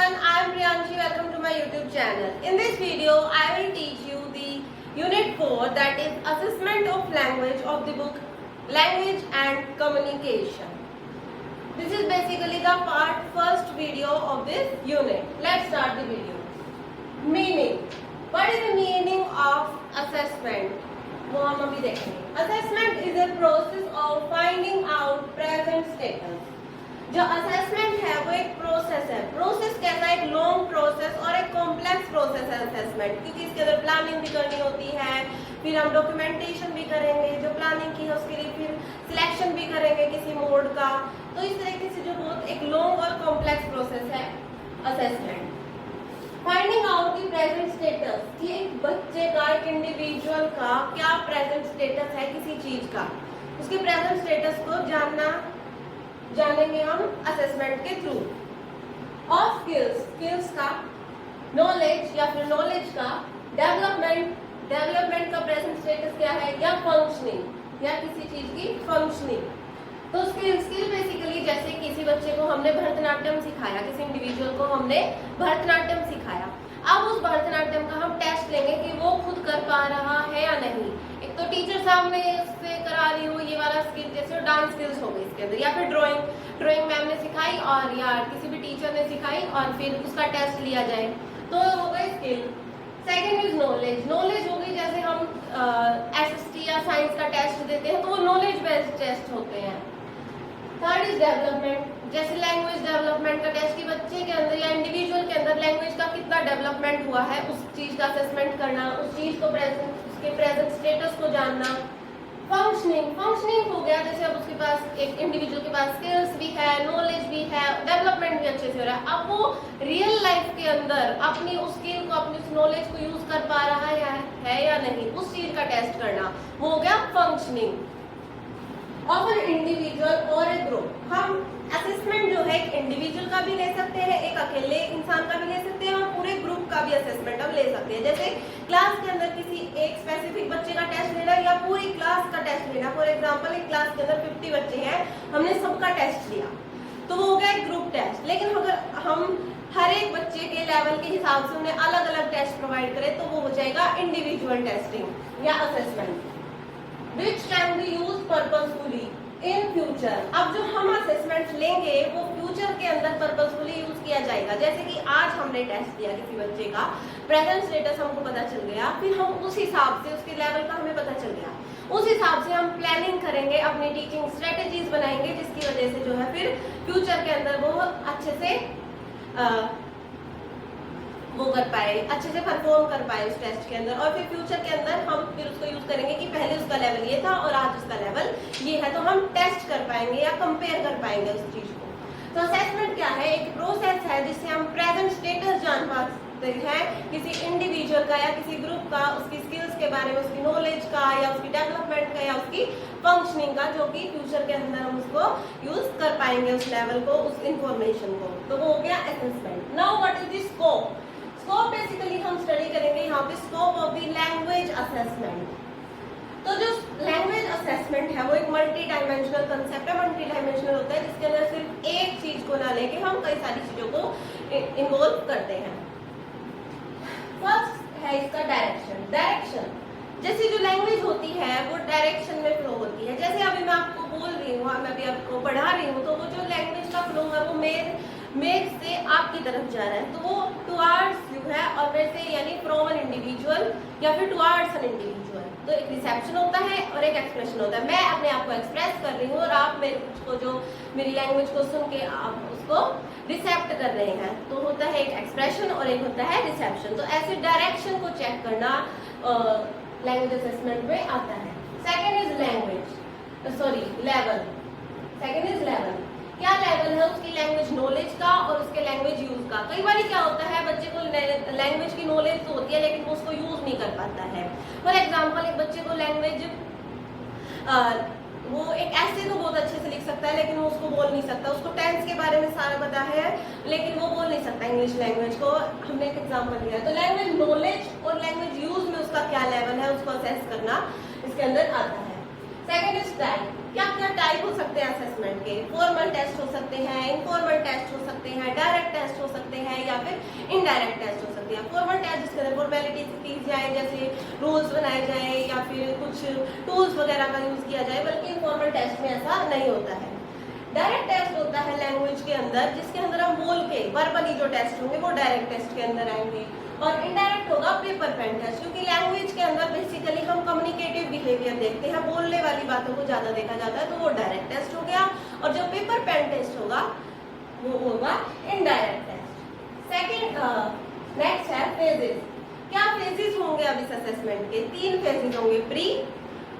everyone, I am Priyanshi. Welcome to my YouTube channel. In this video, I will teach you the Unit 4, that is Assessment of Language of the book Language and Communication. This is basically the first video of this unit. Let's start the video. Meaning. What is the meaning of assessment? वो हम अभी देखेंगे. Assessment is a process of finding out present status. जो assessment है वो एक process है. Process कैसा है? एक लॉन्ग प्रोसेस और एक कॉम्प्लेक्स प्रोसेस है असेसमेंट, क्योंकि इसके अंदर प्लानिंग भी करनी होती है, फिर हम डॉक्यूमेंटेशन भी करेंगे, जो प्लानिंग की है उसके लिए फिर सिलेक्शन भी करेंगे किसी मोड का. तो इस तरीके से जो बहुत एक लॉन्ग और कॉम्प्लेक्स प्रोसेस है असेसमेंट. फाइंडिंग आउट की प्रेजेंट स्टेटस, कि एक बच्चे का, एक इंडिविजुअल का क्या प्रेजेंट स्टेटस है किसी चीज का, उसके प्रेजेंट स्टेटस को जानेंगे हम असेसमेंट के थ्रू. और स्किल्स का, नॉलेज या फिर नॉलेज का, डेवलपमेंट का प्रेजेंट स्टेटस क्या है, या फंक्शनिंग, या किसी चीज की फंक्शनिंग. तो स्किल बेसिकली जैसे किसी बच्चे को हमने भरतनाट्यम सिखाया, किसी इंडिविजुअल को हमने भरतनाट्यम सिखाया, अब उस भरतनाट्यम का हम टेस्ट लेंगे कि वो खुद कर पा रहा है या नहीं. एक तो टीचर सामने उससे करा रही हो ये वाला स्किल, जैसे डांस स्किल्स हो गई इसके अंदर, या फिर ड्राइंग मैम ने सिखाई और या किसी भी टीचर ने सिखाई और फिर उसका टेस्ट लिया जाए, तो हो गई स्किल. सेकेंड इज नॉलेज हो गई, जैसे हम एसएसटी या साइंस का टेस्ट देते हैं तो वो नॉलेज बेस्ड टेस्ट होते हैं. थर्ड इज डेवलपमेंट, जैसे लैंग्वेज डेवलपमेंट का टेस्ट, कि बच्चे के अंदर या इंडिविजुअल के अंदर लैंग्वेज का कितना डेवलपमेंट हुआ है, उस चीज का असेसमेंट करना, उस चीज को उसके प्रेजेंट स्टेटस को जानना. फंक्शनिंग हो गया, जैसे अब उसके पास, एक इंडिविजुअल के पास स्किल्स भी है, नॉलेज भी है, डेवलपमेंट भी अच्छे से हो रहा है, अब वो रियल लाइफ के अंदर अपनी उस स्किल को, अपनी उस नॉलेज को यूज कर पा रहा है या नहीं, उस चीज का टेस्ट करना, वो हो गया फंक्शनिंग. और फिर इंडिविजुअल और एक ग्रुप, हम असेसमेंट जो है एक इंडिविजुअल का भी ले सकते हैं, एक अकेले इंसान का भी ले सकते हैं, और पूरे ग्रुप का भी असेसमेंट हम ले सकते हैं. जैसे क्लास के अंदर किसी एक स्पेसिफिक बच्चे का टेस्ट लेना या पूरी क्लास का टेस्ट लेना. फॉर एग्जांपल एक क्लास के अंदर 50 बच्चे हैं, हमने सबका टेस्ट लिया, तो वो हो गया एक ग्रुप टेस्ट. लेकिन अगर हम हर एक बच्चे के लेवल के हिसाब से उन्हें अलग अलग टेस्ट प्रोवाइड करें तो वो हो जाएगा इंडिविजुअल टेस्टिंग या assessment, which can be used purposefully in future. अब जो हम असेसमेंट लेंगे वो फ्यूचर के अंदर पर्पसफुली यूज किया जाएगा. जैसे कि आज हमने टेस्ट दिया किसी बच्चे का, प्रेजेंट स्टेटस हमको पता चल गया, फिर हम उस हिसाब से उसके लेवल का हमें पता चल गया, उस हिसाब से हम प्लानिंग करेंगे, अपनी टीचिंग स्ट्रेटेजीज बनाएंगे, जिसकी वजह से जो है फिर फ्यूचर के अंदर वो अच्छे से वो कर पाए, अच्छे से परफॉर्म कर पाए उस टेस्ट के अंदर. और फिर फ्यूचर के अंदर हम फिर उसको यूज करेंगे कि पहले उसका लेवल ये था और आज उसका लेवल ये है, तो हम टेस्ट कर पाएंगे या कंपेयर कर पाएंगे उस चीज को. तो असेसमेंट क्या है? एक प्रोसेस है जिससे हम प्रेजेंट स्टेटस जान पाते हैं किसी इंडिविजुअल का या किसी ग्रुप का, उसकी स्किल्स के बारे में, उसकी नॉलेज का या उसकी डेवलपमेंट का या उसकी फंक्शनिंग का, जो कि फ्यूचर के अंदर हम उसको यूज कर पाएंगे, उस लेवल को, उस इंफॉर्मेशन को. तो वो हो गया assessment. Now what is the scope? Scope basically हम स्टडी करेंगे यहाँ पे scope of the language assessment. तो जो लैंग्वेज असेसमेंट है वो एक मल्टी डायमेंशनल कंसेप्ट है, मल्टी डायमेंशनल होता है, जिसके अंदर सिर्फ एक चीज को ना लेके हम कई सारी चीजों को इन्वॉल्व करते हैं. फर्स्ट है इसका डायरेक्शन. जैसे जो लैंग्वेज होती है वो डायरेक्शन में फ्लो होती है. जैसे अभी मैं आपको बोल रही हूँ, मैं अभी आपको पढ़ा रही हूँ, तो वो जो लैंग्वेज का फ्लो है वो मेरे से आपकी तरफ जा रहा है, तो वो टुवर्ड्स यू है, और मेरे से यानी फ्रॉम एन इंडिविजुअल या फिर टुवर्ड्स एन इंडिविजुअल. तो एक रिसेप्शन होता है और एक एक्सप्रेशन होता है. मैं अपने आप को एक्सप्रेस कर रही हूँ और आप मेरे को, जो मेरी लैंग्वेज को सुन के आप उसको रिसेप्ट कर रहे हैं, तो होता है एक एक्सप्रेशन और एक होता है रिसेप्शन. तो ऐसे डायरेक्शन को चेक करना लैंग्वेज असेसमेंट में आता है. Second is level. क्या लेवल है उसकी लैंग्वेज नॉलेज का और उसके लैंग्वेज यूज का. कई बार क्या होता है, बच्चे को लैंग्वेज की नॉलेज तो होती है लेकिन वो उसको यूज नहीं कर पाता है. फॉर एग्जांपल एक बच्चे को लैंग्वेज, वो एक ऐसे तो बहुत अच्छे से लिख सकता है लेकिन वो उसको बोल नहीं सकता. उसको टेंस के बारे में सारा पता है लेकिन वो बोल नहीं सकता इंग्लिश लैंग्वेज को. हमने एक एग्जांपल लिया. तो लैंग्वेज नॉलेज और लैंग्वेज यूज में उसका क्या लेवल है, उसको असेस करना इसके अंदर आता है. Second is type. क्या क्या टाइप हो सकते हैं असेसमेंट के? फॉर्मल टेस्ट हो सकते हैं, इनफॉर्मल टेस्ट हो सकते हैं, डायरेक्ट टेस्ट हो सकते हैं, या या फिर इनडायरेक्ट टेस्ट हो सकती है। फॉर्मल टेस्ट जिसके अंदर फॉर्मेलिटीज की जाए, जैसे रूल्स बनाए जाए या फिर कुछ टूल्स वगैरह का यूज किया जाए, बल्कि इनफॉर्मल टेस्ट में ऐसा नहीं होता है। डायरेक्ट टेस्ट होता है लैंग्वेज के अंदर, जिसके अंदर हम बोल के वर्बली जो टेस्ट होंगे वो डायरेक्ट टेस्ट के अंदर आएंगे। और इनडायरेक्ट होगा पेपर पेन टेस्ट, क्योंकि लैंग्वेज के अंदर बेसिकली हम कम्युनिकेटिव बिहेवियर देखते हैं, बोलने वाली बातों को ज्यादा देखा जाता है, तो वो डायरेक्ट टेस्ट हो गया। और जो पेपर पेन टेस्ट होगा वो होगा इनडायरेक्ट टेस्ट। सेकंड नेक्स्ट है फेजेस। क्या फेजेस होंगे अब इस असेसमेंट के? 3 फेजेस होंगे, pre,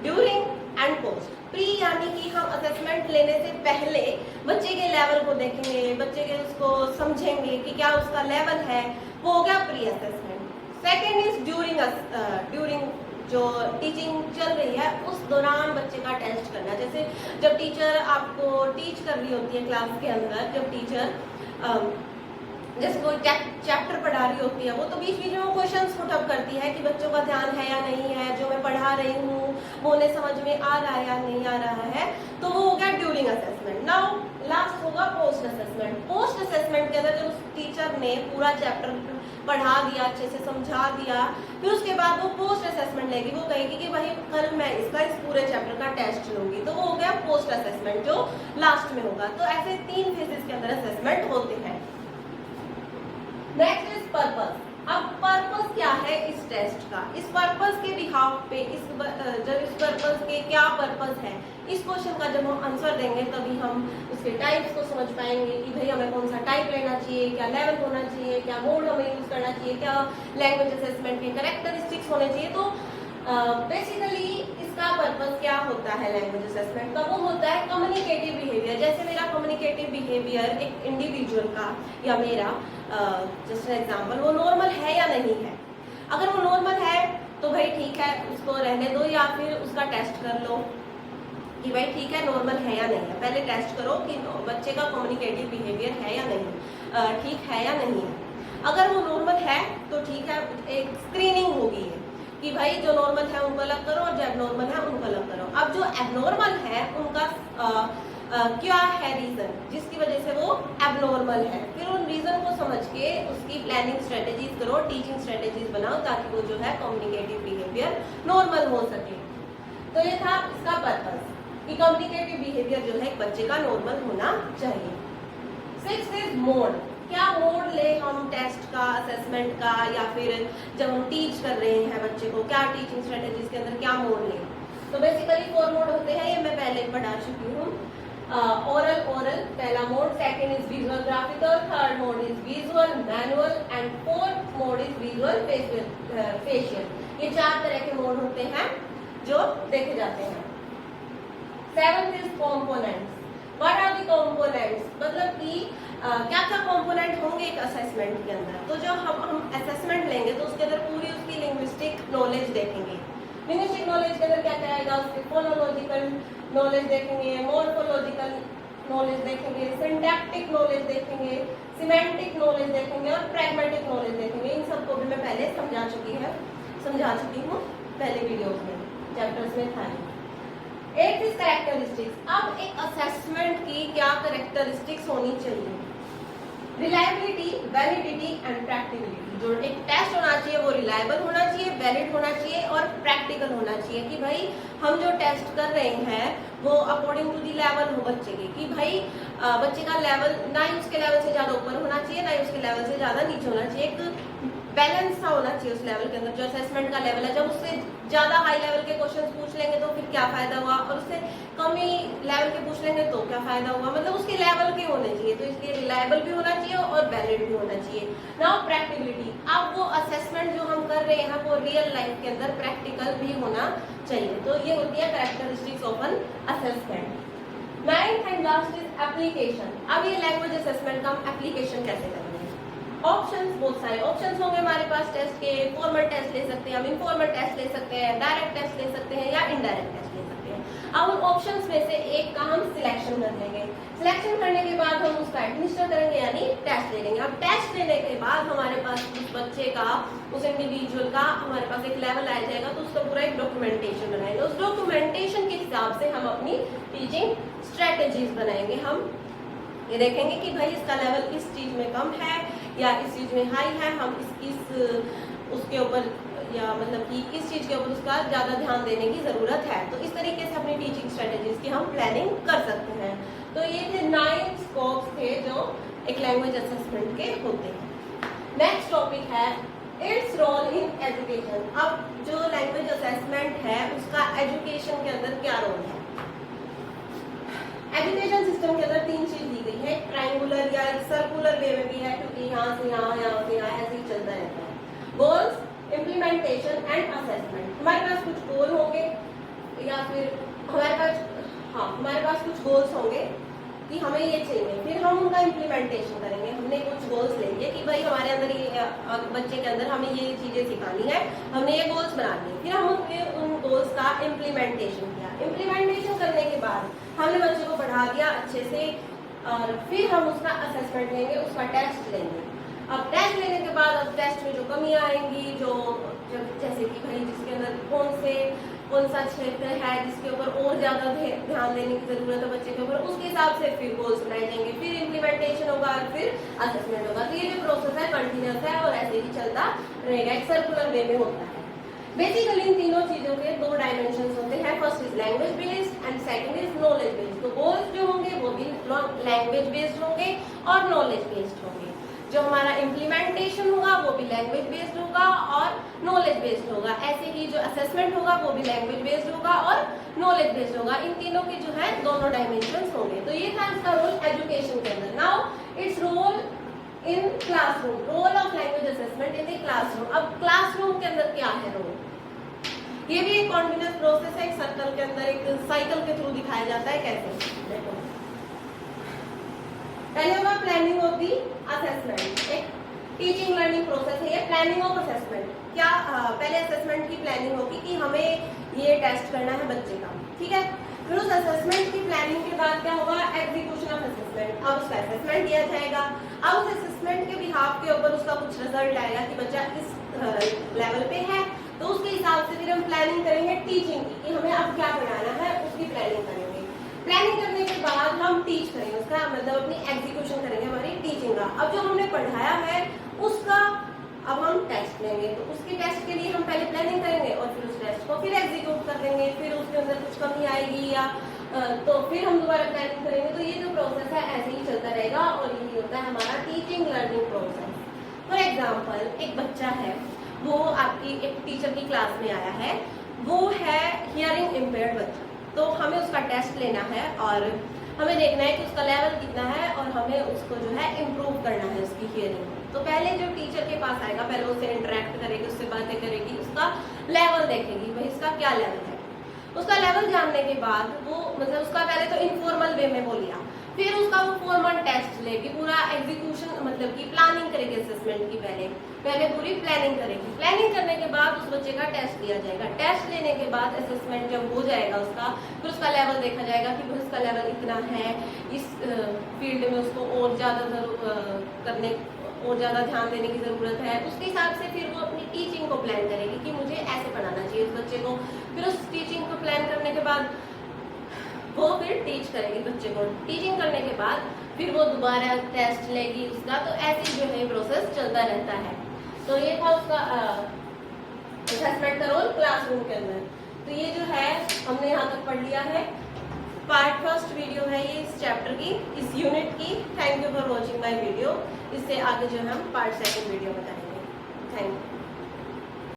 during and post. Pre यानी कि हम असेसमेंट लेने से पहले बच्चे के लेवल को देखेंगे, बच्चे के उसको समझेंगे कि क्या उसका लेवल है, वो हो गया pre assessment. Second is during जो टीचिंग चल रही है उस दौरान बच्चे का टेस्ट करना। जैसे जब टीचर आपको टीच कर रही होती है क्लास के अंदर, जब टीचर जैसे कोई चैप्टर पढ़ा रही होती है, वो तो बीच बीच में वो क्वेश्चंस पुट अप करती है कि बच्चों का ध्यान है या नहीं है, जो मैं पढ़ा रही हूँ वो उन्हें समझ में आ रहा है या नहीं आ रहा है, तो वो हो गया ड्यूरिंग असेसमेंट। नाउ लास्ट होगा पोस्ट असेसमेंट। पोस्ट असेसमेंट के अंदर जब उस टीचर ने पूरा चैप्टर पढ़ा दिया, अच्छे से समझा दिया, फिर उसके बाद वो पोस्ट असेसमेंट लेगी, वो कहेगी कि भाई कल मैं इसका इस पूरे चैप्टर का टेस्ट लूंगी, तो वो हो गया पोस्ट असेसमेंट जो लास्ट में होगा। तो ऐसे 3 फेजेस के अंदर असेसमेंट होते हैं। Next is purpose. अब पर्पस क्या है इस टेस्ट का? इस पर्पस के बिहाफ पे जब इस पर्पस के क्या पर्पस है, इस क्वेश्चन का जब हम आंसर देंगे तभी हम उसके टाइप्स को समझ पाएंगे कि भाई हमें कौन सा टाइप लेना चाहिए, क्या लेवल होना चाहिए, क्या मोड हमें यूज करना चाहिए, क्या लैंग्वेज असेसमेंट के कैरेक्टरिस्टिक्स होने चाहिए। तो बेसिकली इसका पर्पस क्या होता है लैंग्वेज असेसमेंट का? वो होता है कम्युनिकेटिव बिहेवियर। जैसे मेरा कम्युनिकेटिव बिहेवियर एक इंडिविजुअल का या मेरा जस्ट एग्जांपल, वो नॉर्मल है या नहीं है। अगर वो नॉर्मल है तो भाई ठीक है, उसको रहने दो, या फिर उसका टेस्ट कर लो कि भाई ठीक है नॉर्मल है या नहीं है। पहले टेस्ट करो कि बच्चे का कम्युनिकेटिव बिहेवियर है या नहीं, ठीक है या नहीं है। अगर वो नॉर्मल है तो ठीक है, एक स्क्रीनिंग होगी है कि भाई जो नॉर्मल है उनको अलग करो और जो एबनॉर्मल है उनको अलग करो। अब जो एबनॉर्मल है उनका क्या है रीजन जिसकी वजह से वो एबनॉर्मल है, फिर उन रीजन को समझ के उसकी प्लानिंग स्ट्रेटेजीज करो, टीचिंग स्ट्रेटेजीज बनाओ, ताकि वो जो है कम्युनिकेटिव बिहेवियर नॉर्मल हो सके। तो ये था इसका पर्पस कि कम्युनिकेटिव बिहेवियर जो है एक बच्चे का नॉर्मल होना चाहिए। 6 इज मोड। क्या मोड ले हम टेस्ट का, असेसमेंट का, या फिर जब हम टीच कर रहे हैं बच्चे को, क्या टीचिंग स्ट्रेटेजीज के अंदर क्या मोड ले? तो बेसिकली 4 मोड होते हैं, ये मैं पहले पढ़ा चुकी हूँ। ओरल पहला mode, second is visual graphical, third mode is visual manual and fourth mode is visual facial. ये 4 तरह के मोड होते हैं जो देखे जाते हैं। 7th is components. What are the components? मतलब कि क्या क्या कंपोनेंट होंगे एक असेसमेंट के अंदर। तो जब हम असेसमेंट लेंगे तो उसके अंदर पूरी उसकी लिंग्विस्टिक नॉलेज देखेंगे। लिंग्विस्टिक नॉलेज के अंदर क्या क्या आएगा? उसके फोनोलॉजिकल नॉलेज देखेंगे, मॉर्फोलॉजिकल नॉलेज देखेंगे, सिंटैक्टिक नॉलेज देखेंगे, सिमेंटिक नॉलेज देखेंगे और प्रैग्मेटिक नॉलेज देखेंगे। इन सबको भी मैं पहले समझा चुकी हूँ पहले वीडियोस में, चैप्टर्स में था। 8th is characteristics. अब एक असेसमेंट की क्या कैरेक्टरिस्टिक्स होनी चाहिए? Reliability, validity and practicality. जो एक टेस्ट होना चाहिए वो रिलायबल होना चाहिए, वैलिड होना चाहिए और प्रैक्टिकल होना चाहिए कि भाई हम जो टेस्ट कर रहे हैं वो अकॉर्डिंग टू दी लेवल हो बच्चे के, कि भाई बच्चे का लेवल ना ही उसके लेवल से ज्यादा ऊपर होना चाहिए ना ही उसके लेवल से ज्यादा नीचे होना चाहिए। एक बैलेंस सा होना चाहिए उस लेवल के अंदर। जो असेसमेंट का लेवल है, जब उससे ज्यादा हाई लेवल के क्वेश्चंस पूछ लेंगे तो फिर क्या फायदा हुआ, और उससे कम ही लेवल के पूछ लेंगे तो क्या फायदा हुआ। मतलब उसके लेवल के होने चाहिए, तो इसलिए रिलायबल भी होना चाहिए और वैलिड भी होना चाहिए। Now practicality. अब वो असेसमेंट जो हम कर रहे हैं वो रियल लाइफ के अंदर प्रैक्टिकल भी होना चाहिए। तो ये होती है characteristics of an assessment. 9th and last is application. अब ये लैंग्वेज असेसमेंट का हम एप्लीकेशन कैसे करेंगे? ऑप्शंस, बहुत सारे ऑप्शंस होंगे हमारे पास टेस्ट के। फॉर्मल टेस्ट ले सकते हैं, हम इनफॉर्मल टेस्ट ले सकते हैं, डायरेक्ट टेस्ट ले सकते हैं या इनडायरेक्ट टेस्ट ले सकते हैं। अब उन ऑप्शंस में से एक का हम सिलेक्शन कर लेंगे। सिलेक्शन करने के बाद हम उसका एडमिनिस्टर करेंगे, यानी टेस्ट ले लेंगे। अब टेस्ट लेने के बाद हमारे पास उस बच्चे का, उस इंडिविजुअल का हमारे पास एक लेवल आ जाएगा, तो उसका पूरा एक डॉक्यूमेंटेशन बनाएंगे। उस डॉक्यूमेंटेशन के हिसाब से हम अपनी टीचिंग स्ट्रेटेजीज बनाएंगे। हम ये देखेंगे कि भाई इसका लेवल किस चीज में कम है, या इस चीज़ में हाई है, हम उसके ऊपर या मतलब कि इस चीज़ के ऊपर उसका ज़्यादा ध्यान देने की ज़रूरत है। तो इस तरीके से अपनी टीचिंग स्ट्रेटजीज की हम प्लानिंग कर सकते हैं। तो ये थे 9 स्कोप्स थे जो एक लैंग्वेज असेसमेंट के होते हैं। नेक्स्ट टॉपिक है इट्स रोल इन एजुकेशन। अब जो लैंग्वेज असेसमेंट है उसका एजुकेशन के अंदर क्या रोल है। एजुकेशन सिस्टम के अंदर 3 चीज दी गई है, ट्रायंगुलर या सर्कुलर वे में भी है, क्योंकि यहाँ से यहाँ, यहाँ से यहाँ ऐसे ही चलता रहता है। Goals, implementation and assessment. हमारे पास कुछ गोल होंगे या फिर हमारे पास कुछ गोल्स होंगे कि हमें ये चाहिए, फिर हम उनका इम्प्लीमेंटेशन करेंगे। हमने कुछ गोल्स लेंगे कि भाई हमारे अंदर ये बच्चे के अंदर हमें ये चीजें सिखानी है, हमने ये गोल्स बना लिए, फिर हम उन गोल्स का इम्प्लीमेंटेशन किया। इम्प्लीमेंटेशन करने के बाद हमने बच्चे को पढ़ा दिया अच्छे से, और फिर हम उसका असेसमेंट लेंगे, उसका टेस्ट लेंगे। अब टेस्ट लेने के बाद अब टेस्ट में जो कमियां आएंगी, जैसे कि भाई जिसके अंदर कौन सा क्षेत्र है जिसके ऊपर और ज्यादा ध्यान देने की जरूरत है बच्चे के ऊपर, उसके हिसाब से फिर गोल्स बनाए जाएंगे, फिर इम्प्लीमेंटेशन होगा और फिर असेसमेंट होगा। तो ये जो प्रोसेस है कंटिन्यूअस है और ऐसे ही चलता रहेगा, एक सर्कुलर वे में होता है। बेसिकली इन तीनों चीजों के 2 डायमेंशंस होते हैं, first is language based and second is knowledge based. तो गोल्स जो होंगे वो भी लैंग्वेज बेस्ड होंगे और नॉलेज बेस्ड होंगे। जो हमारा इम्प्लीमेंटेशन होगा वो भी लैंग्वेज बेस्ड होगा और नॉलेज बेस्ड होगा। ऐसे ही जो असेसमेंट होगा वो भी लैंग्वेज बेस्ड होगा और नॉलेज बेस्ड होगा। इन तीनों के जो है दोनों डायमेंशंस होंगे। तो ये था इसका रोल एजुकेशन के अंदर। Now it's role in classroom, role of language assessment in the classroom. अब क्लासरूम के अंदर क्या है रोल, ये भी एक कॉन्टिन्यूअस प्रोसेस है, एक सर्कल के अंदर एक साइकिल के थ्रू दिखाया जाता है। कैसे देखो, पहले होगा प्लानिंग ऑफ दी असेसमेंट, एक टीचिंग लर्निंग प्रोसेस है ये प्लानिंग ऑफ असेसमेंट। क्या पहले असेसमेंट की प्लानिंग होगी कि हमें ये टेस्ट करना है बच्चे का, ठीक है। फिर उस असेसमेंट की प्लानिंग के बाद क्या होगा, एग्जीक्यूशन ऑफ असेसमेंट। अब उसका असेसमेंट दिया जाएगा, अब उस असेसमेंट के बिहाफ के ऊपर उसका कुछ रिजल्ट आएगा कि बच्चा इस लेवल पे है, तो उसके हिसाब से फिर हम प्लानिंग करेंगे टीचिंग की कि हमें अब क्या पढ़ाना है, उसकी प्लानिंग करेंगे। प्लानिंग करने के बाद हम टीच करेंगे, उसका मतलब अपनी एग्जीक्यूशन करेंगे हमारी टीचिंग का। अब जो हमने पढ़ाया है उसका अब हम टेस्ट लेंगे, तो उसके टेस्ट के लिए हम पहले प्लानिंग करेंगे और फिर उस टेस्ट को फिर एग्जीक्यूट कर देंगे। फिर उसके अंदर कुछ कमी आएगी या तो फिर हम दोबारा प्लानिंग करेंगे। तो ये जो प्रोसेस है ऐसे ही चलता रहेगा और यही होता है हमारा teaching learning process. For example, एक बच्चा है, वो आपकी एक टीचर की क्लास में आया है, वो है हियरिंग इम्पेयर्ड बच्चा, तो हमें उसका टेस्ट लेना है और हमें देखना है कि उसका लेवल कितना है और हमें उसको जो है इम्प्रूव करना है उसकी हियरिंग। तो पहले जो टीचर के पास आएगा, पहले उससे इंटरेक्ट करेगी, उससे बातें करेगी, उसका लेवल देखेगी, भाई इसका क्या लेवल है। उसका लेवल जानने के बाद वो मतलब उसका पहले तो इनफॉर्मल वे में बोल लिया, फिर उसका वो फॉर्मल टेस्ट लेगी, पूरा एग्जीक्यूशन मतलब कि प्लानिंग करेगी असेसमेंट की, पहले पूरी प्लानिंग करेगी। प्लानिंग करने के बाद उस बच्चे का टेस्ट लिया जाएगा। टेस्ट लेने के बाद असेसमेंट जब हो जाएगा उसका, फिर उसका लेवल देखा जाएगा कि उसका लेवल इतना है, इस फील्ड में उसको और ज़्यादा ध्यान देने की ज़रूरत है। उसके हिसाब से फिर वो अपनी टीचिंग को प्लान करेगी कि मुझे ऐसे पढ़ाना चाहिए इस बच्चे को। फिर उस टीचिंग को प्लान करने के बाद वो फिर टीच करेगी बच्चे को। टीचिंग करने के बाद फिर वो दोबारा टेस्ट लेगी उसका। तो ऐसे जो है प्रोसेस चलता रहता है। तो ये था उसका असेसमेंट का रोल क्लासरूम के अंदर। तो ये जो है हमने यहाँ तक पढ़ लिया है। पार्ट फर्स्ट वीडियो है ये इस चैप्टर की, इस यूनिट की। Thank you for watching my video. इससे आगे जो है हम पार्ट सेकंड वीडियो बताएंगे। Thank you.